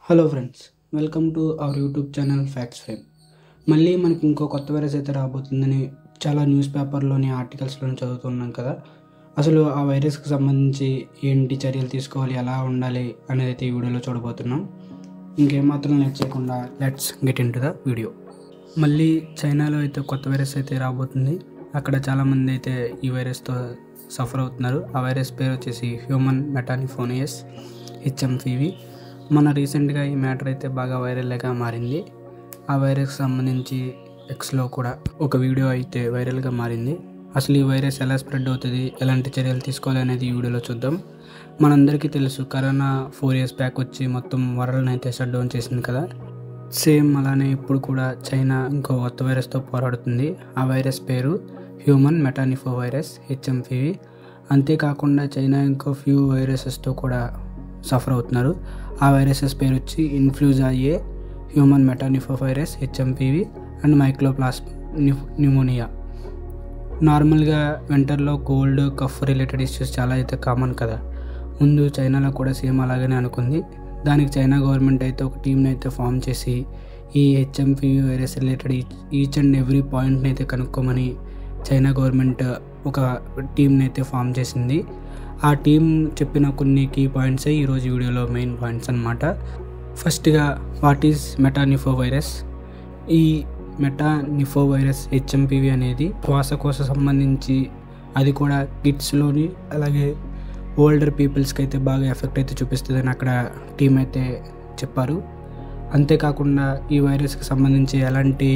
Hello friends, welcome to our YouTube channel facts frame. మళ్ళీ మనకి ఇంకో కొత్త వైరస్ అయితే రాబోతుందని చాలా న్యూస్ పేపర్లోని ఆర్టికల్స్లోని చదువుతున్నాం కదా. అసలు ఆ వైరస్కి సంబంధించి ఏంటి చర్యలు తీసుకోవాలి, ఎలా ఉండాలి అనేది అయితే ఈ వీడియోలో చూడబోతున్నాం. ఇంకేమాత్రం లేట్ చేయకుండా let's get in to the video. మళ్ళీ చైనాలో అయితే కొత్త వైరస్ అయితే రాబోతుంది. అక్కడ చాలామంది అయితే ఈ వైరస్తో సఫర్ అవుతున్నారు. ఆ వైరస్ పేరు వచ్చేసి హ్యూమన్ మెటానిఫోనియస్ హెచ్ఎంపివి. మన రీసెంట్గా ఈ మ్యాటర్ అయితే బాగా వైరల్గా మారింది. ఆ వైరస్కి సంబంధించి ఎక్స్లో కూడా ఒక వీడియో అయితే వైరల్గా మారింది. అసలు ఈ వైరస్ ఎలా స్ప్రెడ్ అవుతుంది, ఎలాంటి చర్యలు తీసుకోవాలి అనేది ఈ వీడియోలో చూద్దాం. మనందరికీ తెలుసు, కరోనా 4 years బ్యాక్ వచ్చి మొత్తం వరల్డ్ని అయితే షట్ డౌన్ చేసింది కదా. సేమ్ అలానే ఇప్పుడు కూడా చైనా ఇంకో కొత్త వైరస్తో పోరాడుతుంది. ఆ వైరస్ పేరు హ్యూమన్ మెటానిఫో వైరస్ హెచ్ఎంపివి. అంతేకాకుండా చైనా ఇంకో ఫ్యూ వైరసెస్తో కూడా సఫర్ అవుతున్నారు. ఆ వైరసెస్ పేరు వచ్చి influenza A, human metapneumovirus HMPV and mycoplasma pneumonia. నార్మల్గా వింటర్లో కోల్డ్, కఫ్ రిలేటెడ్ ఇష్యూస్ చాలా అయితే కామన్ కదా. ముందు చైనాలో కూడా సేమ్ అలాగనే అనుకుంది. దానికి చైనా గవర్నమెంట్ అయితే ఒక టీంని అయితే ఫామ్ చేసి ఈ HMPV virus related each and every పాయింట్ని అయితే కనుక్కోమని చైనా గవర్నమెంట్ ఒక టీంని అయితే ఫామ్ చేసింది. ఆ టీం చెప్పిన కొన్ని కీ పాయింట్సే ఈరోజు వీడియోలో మెయిన్ పాయింట్స్ అన్నమాట. ఫస్ట్గా, వాట్ ఈజ్ మెటానిఫో వైరస్? ఈ మెటానిఫో వైరస్ హెచ్ఎంపివి అనేది శ్వాసకోశ సంబంధించి, అది కూడా కిడ్స్లోని అలాగే ఓల్డర్ పీపుల్స్కి అయితే బాగా ఎఫెక్ట్ అయితే చూపిస్తుందని అక్కడ టీం అయితే చెప్పారు. అంతేకాకుండా ఈ వైరస్కి సంబంధించి ఎలాంటి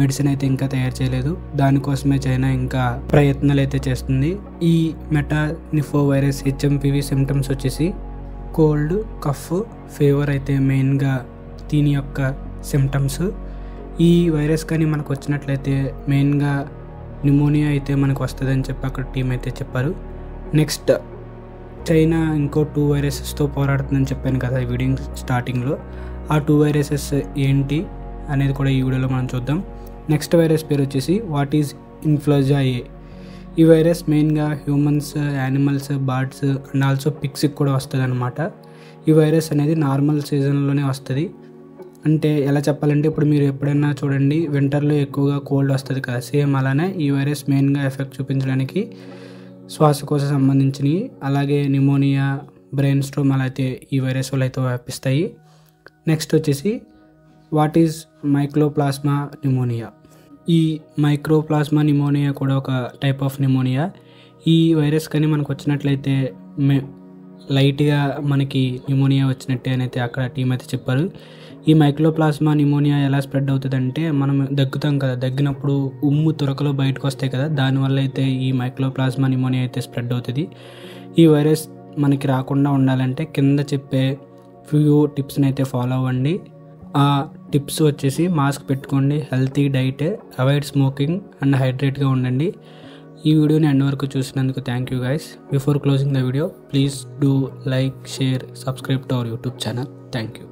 మెడిసిన్ అయితే ఇంకా తయారు చేయలేదు. దానికోసమే చైనా ఇంకా ప్రయత్నాలు అయితే చేస్తుంది. ఈ మెటానిఫో వైరస్ హెచ్ఎంపివి సిమ్టమ్స్ వచ్చేసి కోల్డ్, కఫ్, ఫీవర్ అయితే మెయిన్గా దీని యొక్క సిమ్టమ్స్. ఈ వైరస్ కానీ మనకు వచ్చినట్లయితే మెయిన్గా న్యూమోనియా అయితే మనకు వస్తుందని చెప్పి అక్కడ టీం అయితే చెప్పారు. నెక్స్ట్, చైనా ఇంకో 2 వైరసెస్తో పోరాడుతుందని చెప్పాను కదా ఈ వీడియో స్టార్టింగ్లో. ఆ 2 వైరసెస్ ఏంటి అనేది కూడా ఈ వీడియోలో మనం చూద్దాం. నెక్స్ట్ వైరస్ పేరు వచ్చేసి వాట్ ఈజ్ ఇన్ఫ్లుయెంజా ఏ. ఈ వైరస్ మెయిన్గా humans, animals, birds and also పిగ్స్కి కూడా వస్తుంది అనమాట. ఈ వైరస్ అనేది నార్మల్ సీజన్లోనే వస్తుంది. అంటే ఎలా చెప్పాలంటే, ఇప్పుడు మీరు ఎప్పుడైనా చూడండి, వింటర్లో ఎక్కువగా కోల్డ్ వస్తుంది కదా, సేమ్ అలానే ఈ వైరస్ మెయిన్గా ఎఫెక్ట్ చూపించడానికి శ్వాసకోశ సంబంధించినవి, అలాగే న్యూమోనియా, బ్రెయిన్ స్ట్రోమ్ అలా అయితే ఈ వైరస్ వల్ల అయితే వ్యాపిస్తాయి. నెక్స్ట్ వచ్చేసి వాట్ ఈజ్ మైక్రోప్లాస్మా న్యూమోనియా. ఈ మైక్రోప్లాస్మా న్యూమోనియా కూడా ఒక టైప్ ఆఫ్ న్యూమోనియా. ఈ వైరస్ కానీ మనకు వచ్చినట్లయితే లైట్గా మనకి న్యూమోనియా వచ్చినట్టే అని అయితే అక్కడ టీం అయితే చెప్పారు. ఈ మైక్రోప్లాస్మా న్యూమోనియా ఎలా స్ప్రెడ్ అవుతుంది అంటే, మనం దగ్గుతాం కదా, దగ్గినప్పుడు ఉమ్ము తురకలు బయటకు వస్తాయి కదా, దానివల్ల అయితే ఈ మైక్రోప్లాస్మా న్యూమోనియా అయితే స్ప్రెడ్ అవుతుంది. ఈ వైరస్ మనకి రాకుండా ఉండాలంటే కింద చెప్పే ఫ్యూ టిప్స్ని అయితే ఫాలో అవ్వండి. ఆ టిప్స్ వచ్చేసి మాస్క్ పెట్టుకోండి, healthy diet, avoid smoking and హైడ్రేట్గా ఉండండి. ఈ వీడియోని ఎండ్ వరకు చూసినందుకు thank you guys. Before closing the video, please do like, share, subscribe to our YouTube channel. Thank you.